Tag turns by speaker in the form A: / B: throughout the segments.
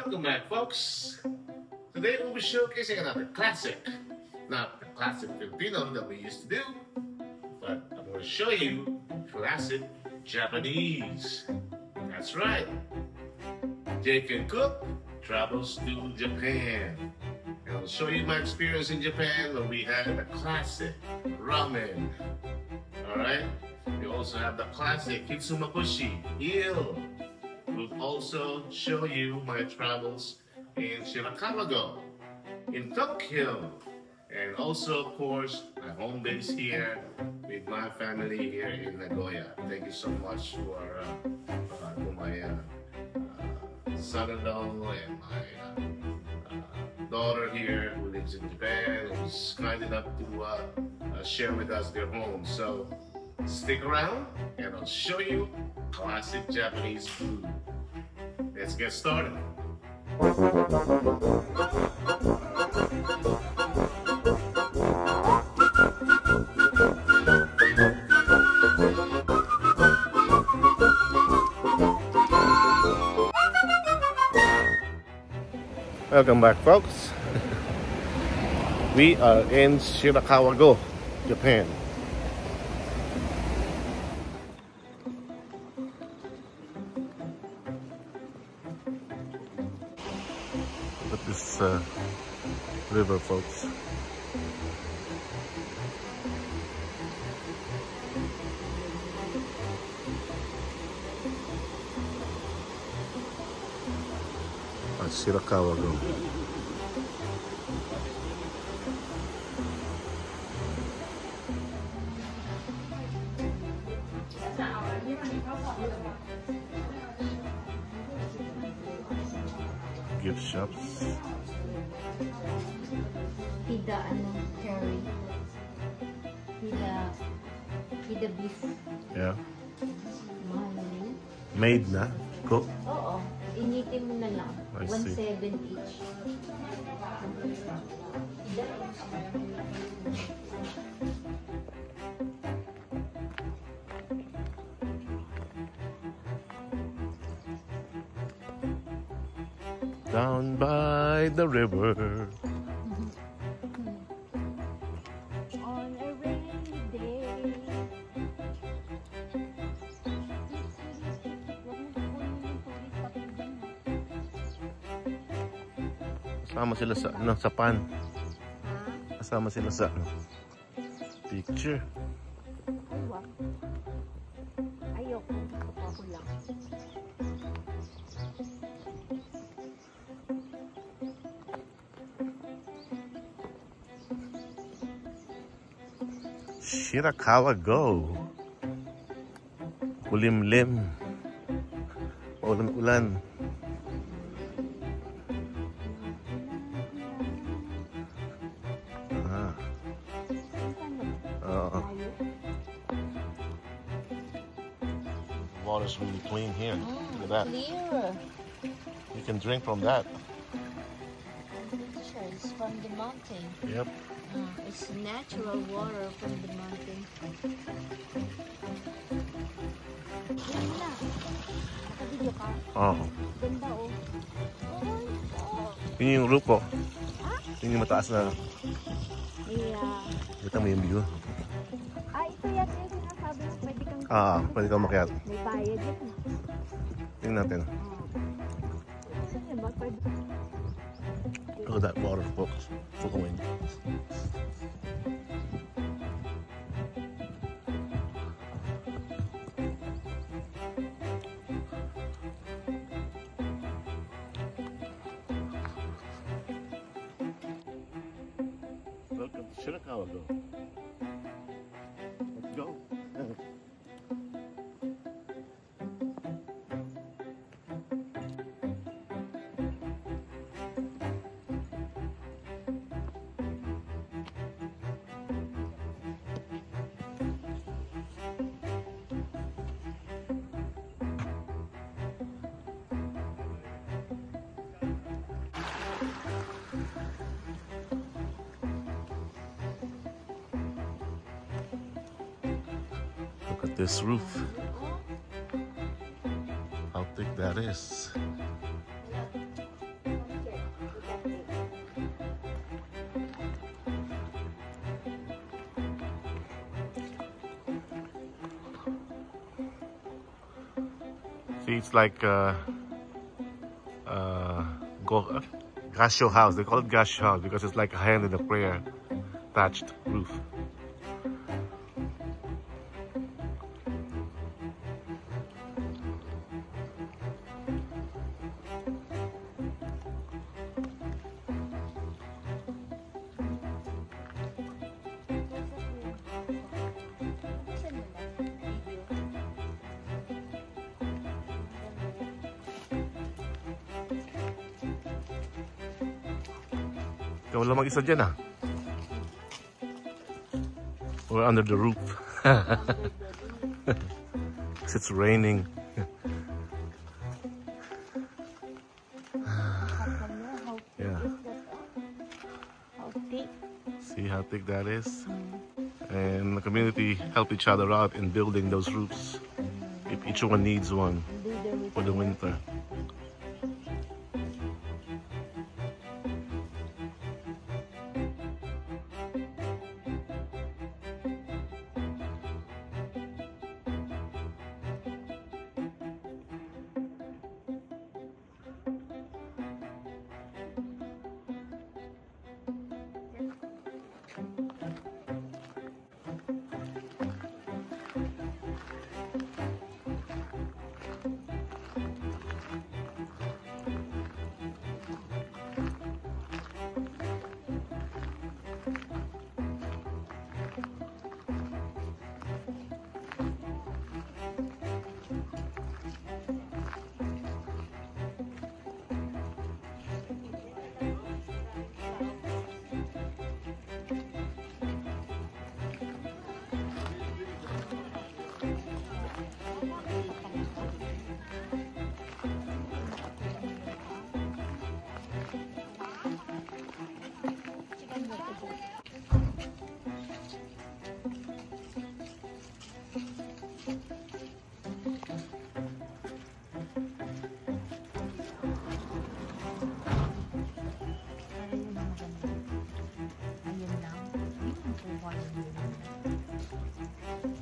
A: Welcome back, folks. Today we'll be showcasing another classic. Not the classic Filipino that we used to do, but I'm going to show you classic Japanese. That's right. Jake and Cook travels to Japan. And I'll show you my experience in Japan when we had the classic ramen. Alright? We also have the classic Hitsumabushi eel. We'll also show you my travels in Shirakawa-go, in Tokyo, and also, of course, my home base here with my family here in Nagoya. Thank you so much for my son-in-law and my daughter here who lives in Japan, who's kind enough to share with us their home. So stick around and I'll show you classic Japanese food. Let's get started. Welcome back, folks. We are in Shirakawa-go, Japan. Look at this river, folks. At Shirakawa-go. Gift shops.
B: Pida curry. Pida beef.
A: Yeah.
B: Mahal.
A: Made na? Cook?
B: Oo. Initin mo na lang.
A: I see.
B: 1.7 each.
A: Down by the river.
B: On a rainy day.
A: Kasama sila sa sa pan. Kasama sila sa picture.
B: Ayoko. Ako lang.
A: Shirakawa-go. Kulimlim. Ulan-ulan. Water's really clean here. Look at that.
B: Clear.
A: You can drink from that.
B: It's from the mountain.
A: Yep.
B: It's natural water from the mountain. Ganda. Nakabidyo ka?
A: Oh.
B: Ganda oh.
A: Yun yung roof ko. Yun yung mataas na.
B: Yeah.
A: Kita mo yung view.
B: Ito yan yung sinasabi mo. Pwede kang
A: Pwede kang makiat.
B: may bayad yan.
A: Tingnan natin.
B: Saan ba? Pwede.
A: Look at that water, folks. Flowing. Welcome to Shirakawa-go. Let's go. Look at this roof. How thick that is. See, it's like Gasho house. They call it Gasho house because it's like a hand in a prayer thatched roof. Ikaw lang mag-isa dyan ah. We're under the roof. Because it's raining. Yeah. See how thick that is? And the community help each other out in building those roofs. If each one needs one for the winter.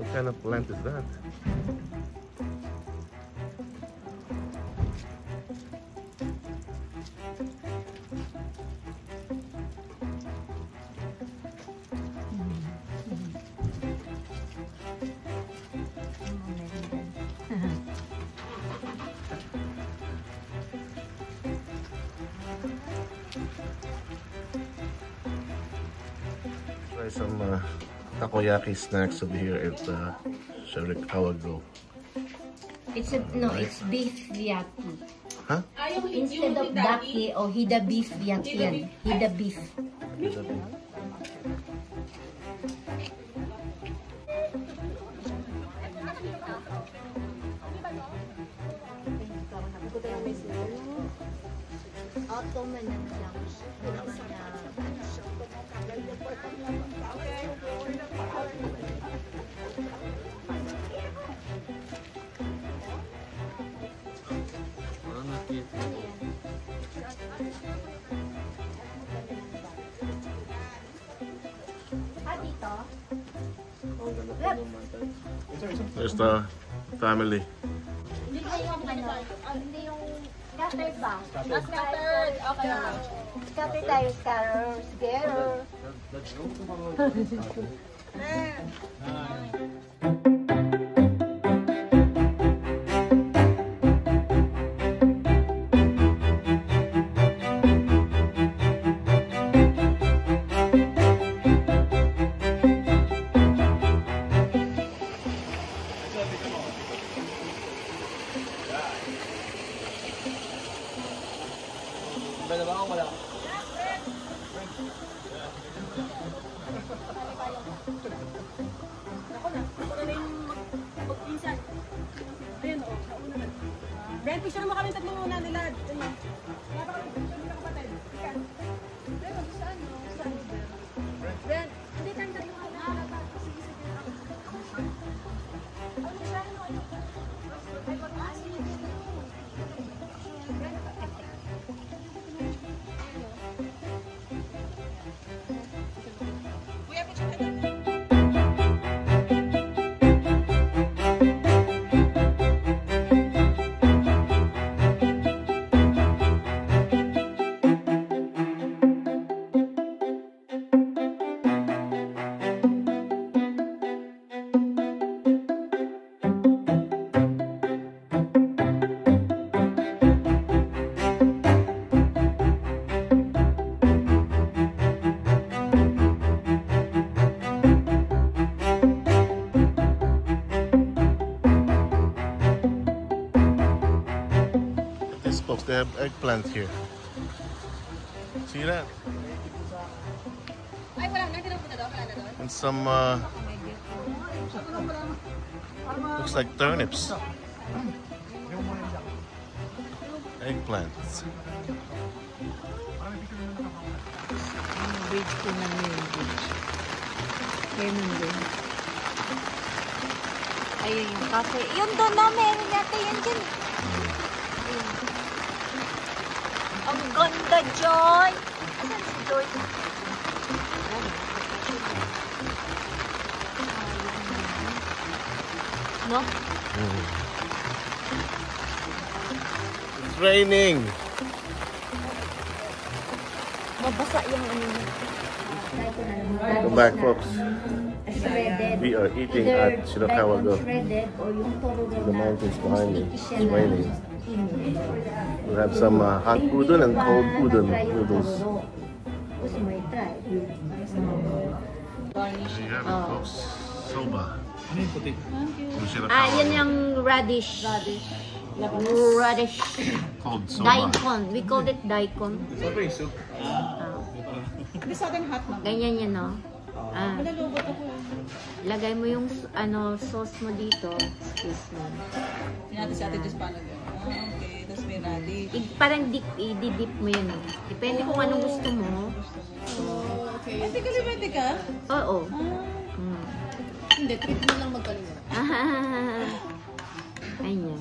A: What kind of plant is that? Try some takoyaki snacks over here at Sharikawa Grove.
B: It's it's beef yaki.
A: Huh?
B: Instead of daki or hida beef yaki yan. Hida beef. There's the family. Hindi yung scatter ba? Scattered. Okay. Scatter tayo, scatter.
C: Let's go.
D: Brent, picture mo kami tatlong muna nila. Kapatid. Brent, saan mo? Brent, hindi tayo tatlong muna. Sige. Ano siya? Kuya, picture ka.
A: have eggplant here. See that?
D: Ay, wala na. Wala na doon.
A: And some looks like turnips. Eggplants.
B: Bridge ko na yung bridge. Kaya nandun. Ayun yung cafe. Yun doon na, meron yata yan dyan. Ayun. Ang ganda, Joy! Asan si Joy? No?
A: It's raining.
B: Mabasa yung ano.
A: Come back, folks. We are eating at Shirakawa Go. The mountains behind me. It's raining. We'll have some hot udon and cold udon noodles. There you have it, folks. Soba.
B: Yan yung radish. Radish.
A: Called soba.
B: Daikon. We call it daikon.
A: soup.
D: Hindi sa atin hot na.
B: Ganyan yan, no?
D: Malulubot ako.
B: Lagay mo yung sauce mo dito. Excuse me.
D: Natin si Ate Jess paano yun. Okay. Tapos may radish.
B: Parang i-dip mo yun. Depende kung anong gusto mo.
D: Okay. Hindi ka libre ka?
B: Oo.
D: Hindi, trip mo lang magkalimut.
B: Ayan.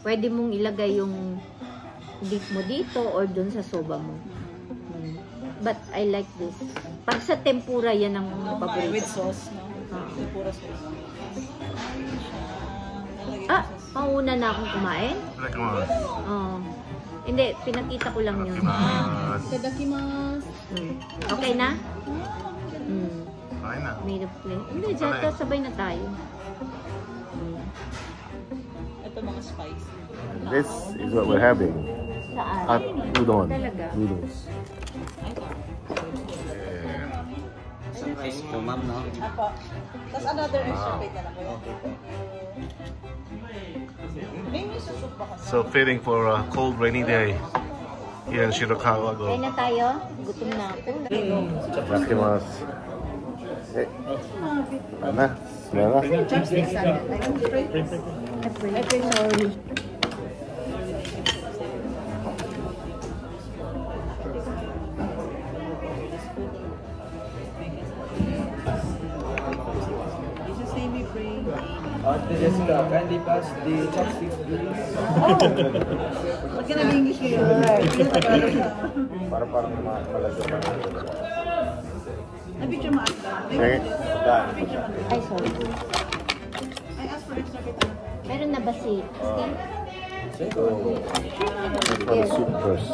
B: Pwede mong ilagay yung dip mo dito or dun sa soba mo. But I like this. Pag sa tempura, yan ang paborito.
D: With sauce, no? Tempura sauce.
B: Mauna na akong kumain? Oo. Hindi, pinakita ko lang yun.
D: Itadakimasu.
B: Okay na?
A: Fine na.
B: Made of plate. Hindi, dyan sabay na tayo.
D: Ito mga spice.
A: This is what we're having.
B: Saan?
A: Hot udon.
B: Talaga?
A: Noodles.
C: Isang rice po, ma'am, no?
D: Apo. Tapos another extra plate na lang kayo. May miso soup ba kasi?
A: So fitting for a cold rainy day here in Shirakawa Go.
B: Kain na tayo? Gutom na ako.
A: Itadakimasu. Ano? Ano?
D: Chopsticks sana.
B: Sorry.
C: Ate Jessica, kindly pass the chopsticks, please.
D: Ba't ka nag-English kayo?
A: Para malagyan pa natin.
D: Na-picture mo ata.
B: Ay, sorry.
D: I asked for extra plate.
B: Meron na ba si Steve?
A: So, let's have a soup first.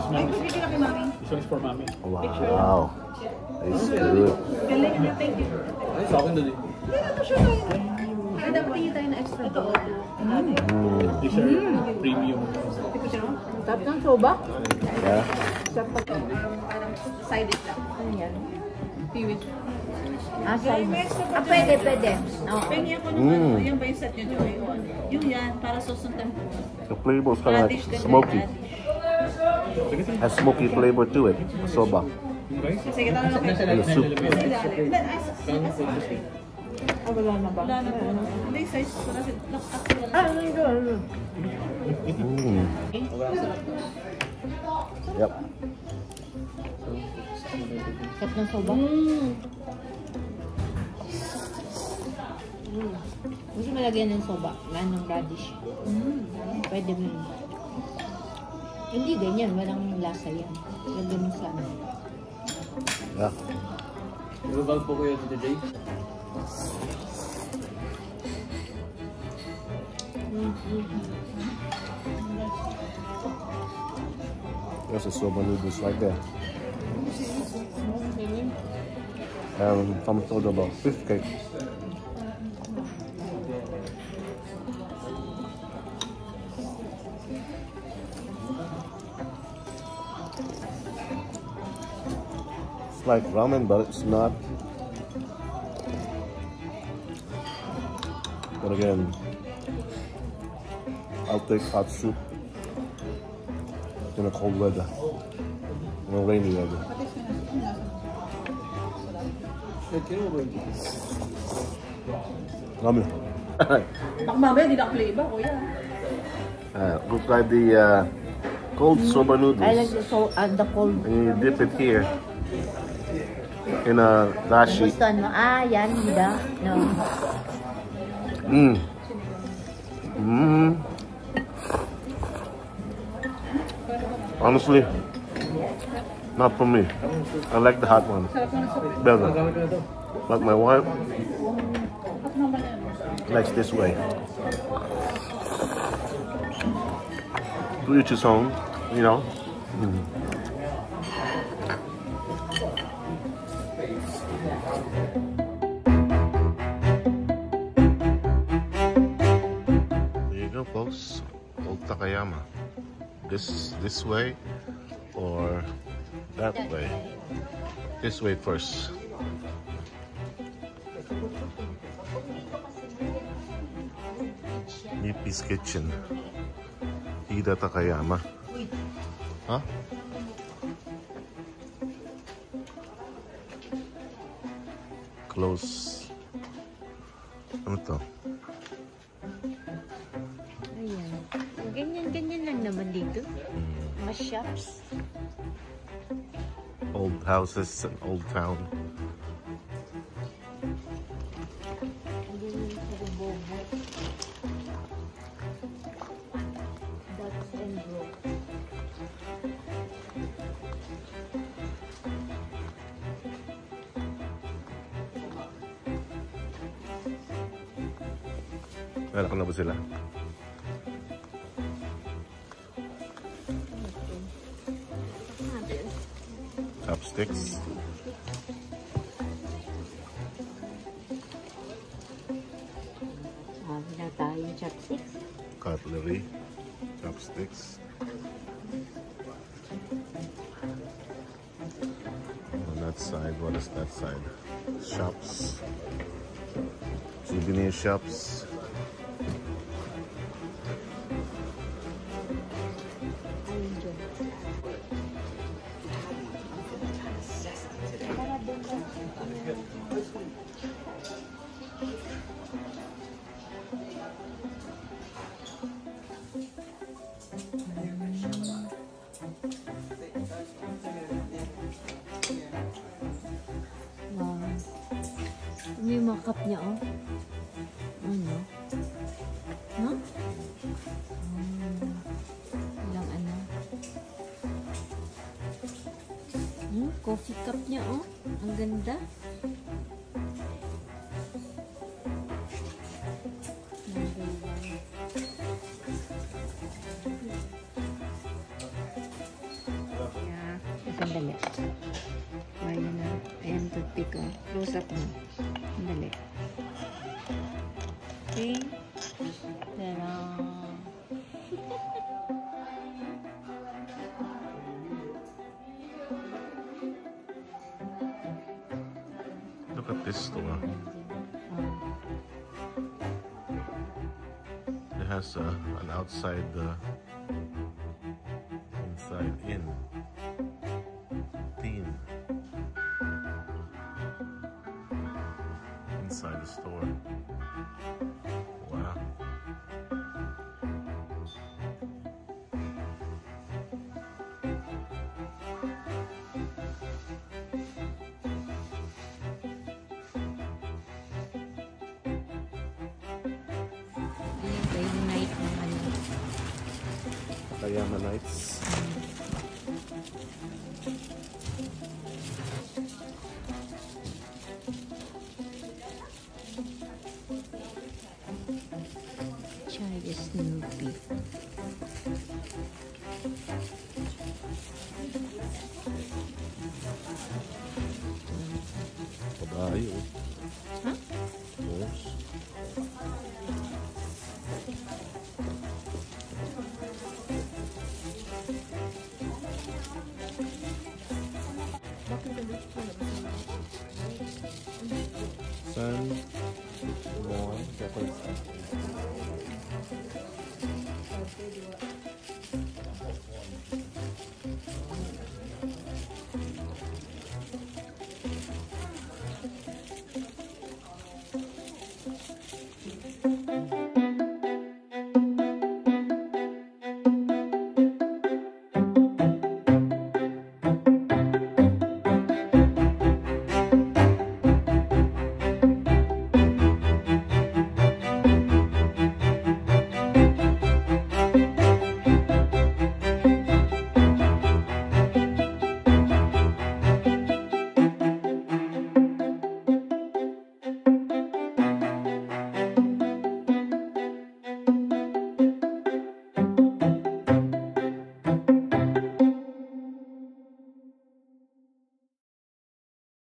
D: Bibigyan ka kay Mami.
E: This one is for mommy.
A: Wow. It's good.
D: Galing na, thank you.
E: Ay, sa akin dali.
D: Hindi na to siya kayo. Kaya dapat tingin tayo na extra bowl.
E: These are premium.
B: Tap ng soba?
A: Yeah.
D: Parang side dish lang.
B: Ano yan?
D: Piwit.
B: Side. Pwede. Oo.
D: Pengi ako nung yung ba yung set nyo, Joy? Yung yan, para sauce ng tempura.
A: The flavor is kind of like smoky. Has smoky flavor to it. Soba.
D: Sige, tanong lang kayo.
A: And the soup.
B: Wala na ba?
D: Wala na po. Hindi, size. Wala siya.
A: Yep.
B: Tap ng soba? Gusto mo lagyan ng soba? Ng radish. Pwede mo yun. Hindi ganyan. Walang lasa yan. Lagyan mo sa ano.
A: Yeah.
E: Ibabag po ko yun dito, Jay.
A: There's a soba noodles right there. And some sort of a fish cake. It's like ramen, but it's not. But again, I'll take hot soup in a cold weather, in a rainy weather. Yummy.
D: Baka mamaya di na-play ba, kuya?
A: We'll try the cold soba noodles.
B: I like the cold.
A: And you dip it here in a dashi.
B: Gusto ano? Yan, hindi. No.
A: Honestly, not for me. I like the hot one better. But my wife likes this way. To each his own, you know. There you go, folks. Old Takayama. This way or that way? This way first. Nippy's Kitchen. Ida Takayama. Huh? Close. Ano to?
B: Ayan. Ganyan lang naman dito. Mga shops.
A: Old houses and old town.
B: Ducks and brook.
A: Meron na ba sila? Chopsticks.
B: Wala tayong chopsticks.
A: Cutlery. Chopsticks. On that side, what is that side? Shops. Souvenir shops.
B: Ayun dyan. Wow. May mga cup niya, oh. Ano? Huh? Ilang ano? Coffee cup niya, oh. Ang ganda. Yeah. Sandali. Ayan na. Ayan, toothpick ko. Close up mo. Sandali. Okay. Pero...
A: Look at this store. It has an outside, inside in theme inside the store. Wow.
B: Yung night ng ano.
A: Takayama Nights.
B: Chai Snoopy.
A: Kabayo.
B: Huh?
A: Yes. Sun, more, Japanese.
D: pwede wa.